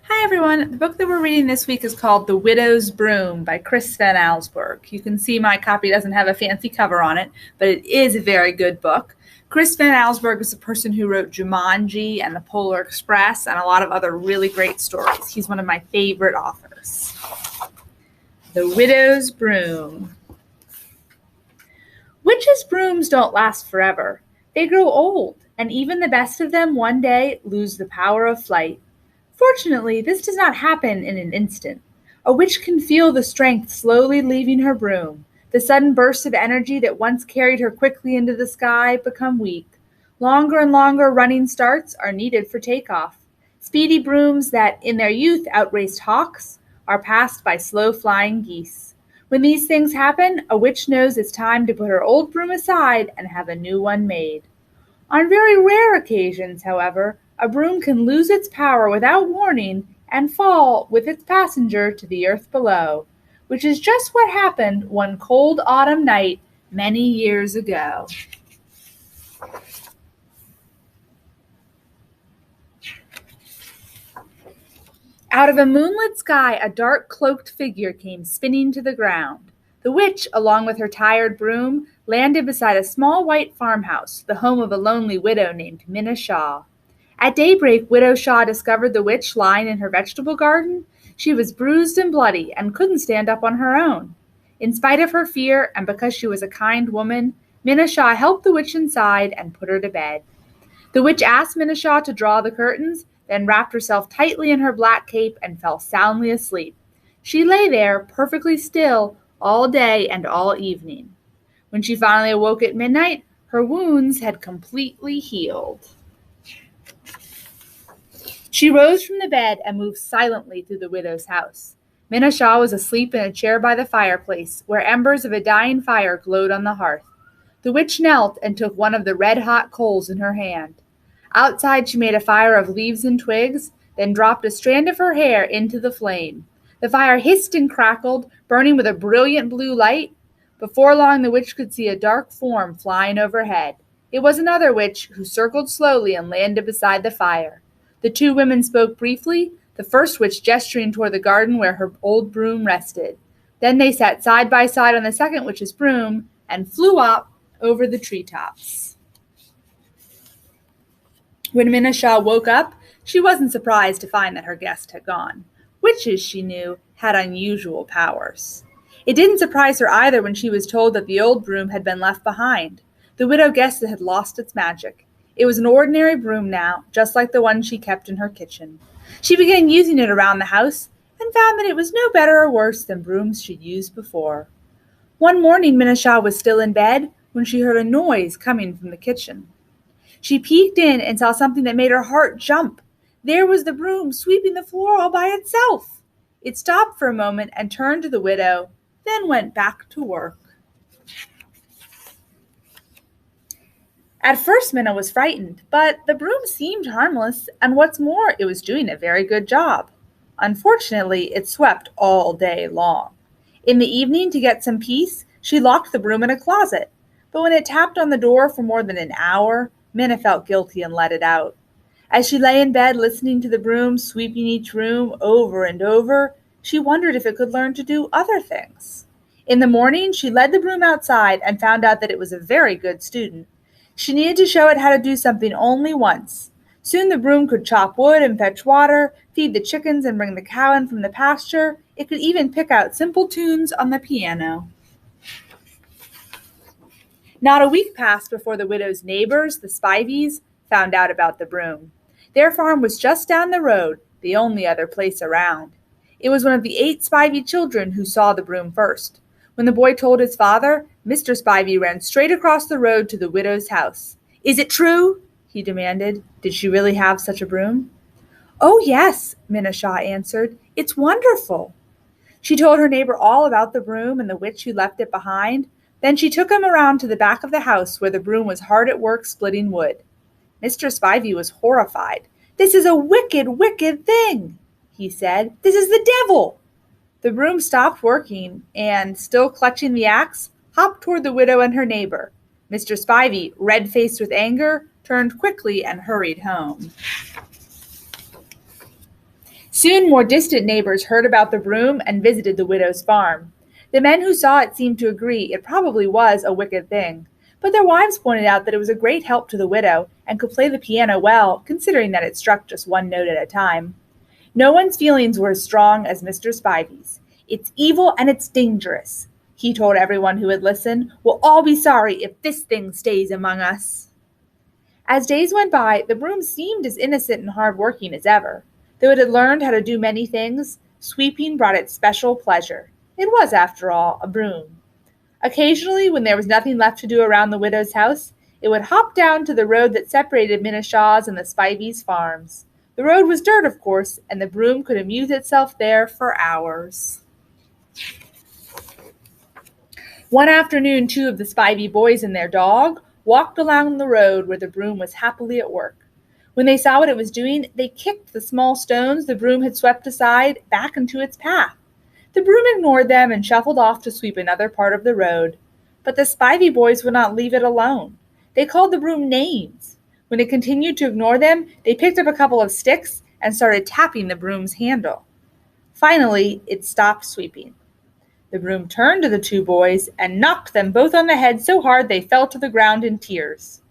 Hi, everyone. The book that we're reading this week is called The Widow's Broom by Chris Van Allsburg. You can see my copy doesn't have a fancy cover on it, but it is a very good book. Chris Van Allsburg is the person who wrote Jumanji and The Polar Express and a lot of other really great stories. He's one of my favorite authors. The Widow's Broom. Witches' brooms don't last forever. They grow old, and even the best of them one day lose the power of flight. Fortunately, this does not happen in an instant. A witch can feel the strength slowly leaving her broom. The sudden bursts of energy that once carried her quickly into the sky become weak. Longer and longer running starts are needed for takeoff. Speedy brooms that, in their youth, outraced hawks are passed by slow-flying geese. When these things happen, a witch knows it's time to put her old broom aside and have a new one made. On very rare occasions, however, a broom can lose its power without warning and fall with its passenger to the earth below, which is just what happened one cold autumn night many years ago. Out of a moonlit sky, a dark cloaked figure came spinning to the ground. The witch, along with her tired broom, landed beside a small white farmhouse, the home of a lonely widow named Minna Shaw. At daybreak, Widow Shaw discovered the witch lying in her vegetable garden. She was bruised and bloody and couldn't stand up on her own. In spite of her fear, and because she was a kind woman, Minna Shaw helped the witch inside and put her to bed. The witch asked Minna Shaw to draw the curtains, then wrapped herself tightly in her black cape and fell soundly asleep. She lay there, perfectly still, all day and all evening. When she finally awoke at midnight, her wounds had completely healed. She rose from the bed and moved silently through the widow's house. Minna Shaw was asleep in a chair by the fireplace, where embers of a dying fire glowed on the hearth. The witch knelt and took one of the red-hot coals in her hand. Outside she made a fire of leaves and twigs, then dropped a strand of her hair into the flame. The fire hissed and crackled, burning with a brilliant blue light. Before long the witch could see a dark form flying overhead. It was another witch, who circled slowly and landed beside the fire. The two women spoke briefly, the first witch gesturing toward the garden where her old broom rested. Then they sat side by side on the second witch's broom and flew up over the treetops. When Minna Shaw woke up, she wasn't surprised to find that her guest had gone. Witches, she knew, had unusual powers. It didn't surprise her either when she was told that the old broom had been left behind. The widow guessed it had lost its magic. It was an ordinary broom now, just like the one she kept in her kitchen. She began using it around the house and found that it was no better or worse than brooms she'd used before. One morning Minna Shaw was still in bed when she heard a noise coming from the kitchen. She peeked in and saw something that made her heart jump. There was the broom sweeping the floor all by itself. It stopped for a moment and turned to the widow, then went back to work. At first, Minna was frightened, but the broom seemed harmless, and what's more, it was doing a very good job. Unfortunately, it swept all day long. In the evening, to get some peace, she locked the broom in a closet. But when it tapped on the door for more than an hour, Minna felt guilty and let it out. As she lay in bed listening to the broom sweeping each room over and over, she wondered if it could learn to do other things. In the morning, she led the broom outside and found out that it was a very good student. She needed to show it how to do something only once. Soon the broom could chop wood and fetch water, feed the chickens and bring the cow in from the pasture. It could even pick out simple tunes on the piano. Not a week passed before the widow's neighbors, the Spivies, found out about the broom. Their farm was just down the road, the only other place around. It was one of the 8 Spivey children who saw the broom first. When the boy told his father, Mr. Spivey ran straight across the road to the widow's house. "Is it true?" he demanded. Did she really have such a broom? "Oh, yes," Minna Shaw answered. "It's wonderful." She told her neighbor all about the broom and the witch who left it behind. Then she took him around to the back of the house where the broom was hard at work splitting wood. Mr. Spivey was horrified. "This is a wicked, wicked thing," he said. "This is the devil." The broom stopped working and, still clutching the axe, hopped toward the widow and her neighbor. Mr. Spivey, red-faced with anger, turned quickly and hurried home. Soon more distant neighbors heard about the broom and visited the widow's farm. The men who saw it seemed to agree it probably was a wicked thing, but their wives pointed out that it was a great help to the widow and could play the piano well, considering that it struck just one note at a time. No one's feelings were as strong as Mr. Spivey's. "It's evil and it's dangerous," he told everyone who would listen. "We'll all be sorry if this thing stays among us." As days went by, the broom seemed as innocent and hard-working as ever. Though it had learned how to do many things, sweeping brought it special pleasure. It was, after all, a broom. Occasionally, when there was nothing left to do around the widow's house, it would hop down to the road that separated Minashaw's and the Spivey's farms. The road was dirt, of course, and the broom could amuse itself there for hours. One afternoon, two of the Spivey boys and their dog walked along the road where the broom was happily at work. When they saw what it was doing, they kicked the small stones the broom had swept aside back into its path. The broom ignored them and shuffled off to sweep another part of the road. But the Spivey boys would not leave it alone. They called the broom names. When it continued to ignore them, they picked up a couple of sticks and started tapping the broom's handle. Finally, it stopped sweeping. The broom turned to the two boys and knocked them both on the head so hard they fell to the ground in tears.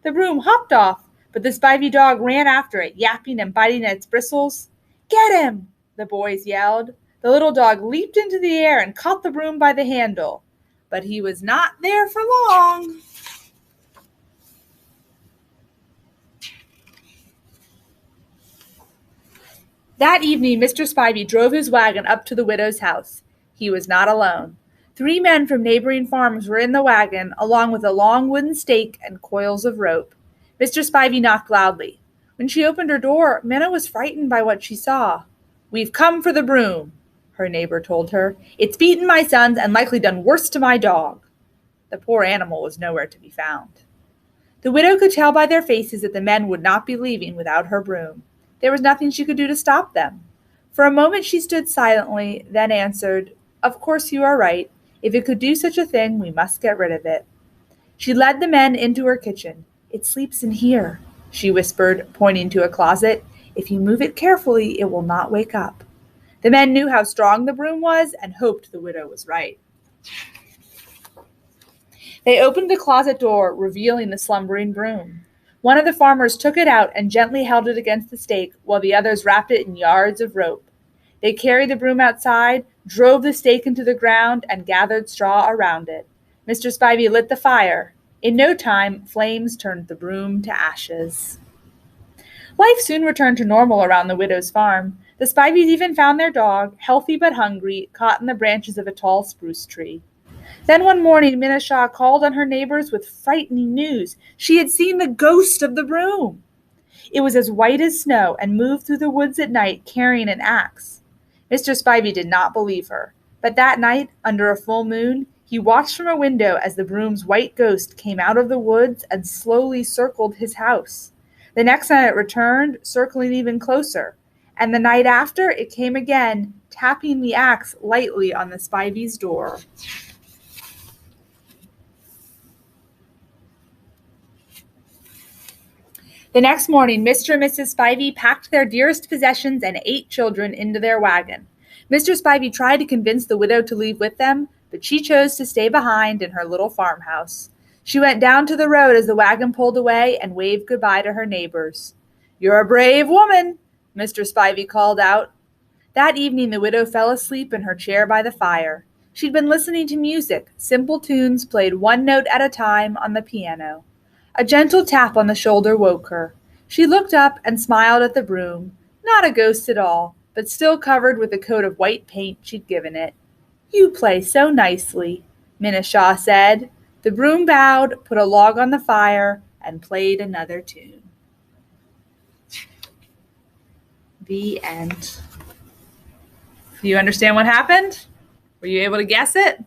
The broom hopped off, but the Spivey dog ran after it, yapping and biting at its bristles. "Get him!" the boys yelled. The little dog leaped into the air and caught the broom by the handle. But he was not there for long. That evening, Mr. Spivey drove his wagon up to the widow's house. He was not alone. 3 men from neighboring farms were in the wagon, along with a long wooden stake and coils of rope. Mr. Spivey knocked loudly. When she opened her door, Minna was frightened by what she saw. "We've come for the broom," her neighbor told her. "It's beaten my sons and likely done worse to my dog." The poor animal was nowhere to be found. The widow could tell by their faces that the men would not be leaving without her broom. There was nothing she could do to stop them. For a moment she stood silently, then answered, "Of course you are right. If it could do such a thing, we must get rid of it." She led the men into her kitchen. "It sleeps in here," she whispered, pointing to a closet. "If you move it carefully, it will not wake up." The men knew how strong the broom was and hoped the widow was right. They opened the closet door, revealing the slumbering broom. One of the farmers took it out and gently held it against the stake, while the others wrapped it in yards of rope. They carried the broom outside, drove the stake into the ground, and gathered straw around it. Mr. Spivey lit the fire. In no time, flames turned the broom to ashes. Life soon returned to normal around the widow's farm. The Spiveys even found their dog, healthy but hungry, caught in the branches of a tall spruce tree. Then one morning, Minna Shaw called on her neighbors with frightening news. She had seen the ghost of the broom. It was as white as snow and moved through the woods at night carrying an axe. Mr. Spivey did not believe her, but that night, under a full moon, he watched from a window as the broom's white ghost came out of the woods and slowly circled his house. The next night it returned, circling even closer, and the night after it came again, tapping the axe lightly on the Spivey's door. The next morning, Mr. and Mrs. Spivey packed their dearest possessions and 8 children into their wagon. Mr. Spivey tried to convince the widow to leave with them, but she chose to stay behind in her little farmhouse. She went down to the road as the wagon pulled away and waved goodbye to her neighbors. "You're a brave woman," Mr. Spivey called out. That evening, the widow fell asleep in her chair by the fire. She'd been listening to music, simple tunes played one note at a time on the piano. A gentle tap on the shoulder woke her. She looked up and smiled at the broom. Not a ghost at all, but still covered with a coat of white paint she'd given it. "You play so nicely," Minna Shaw said. The broom bowed, put a log on the fire, and played another tune. The end. Do you understand what happened? Were you able to guess it?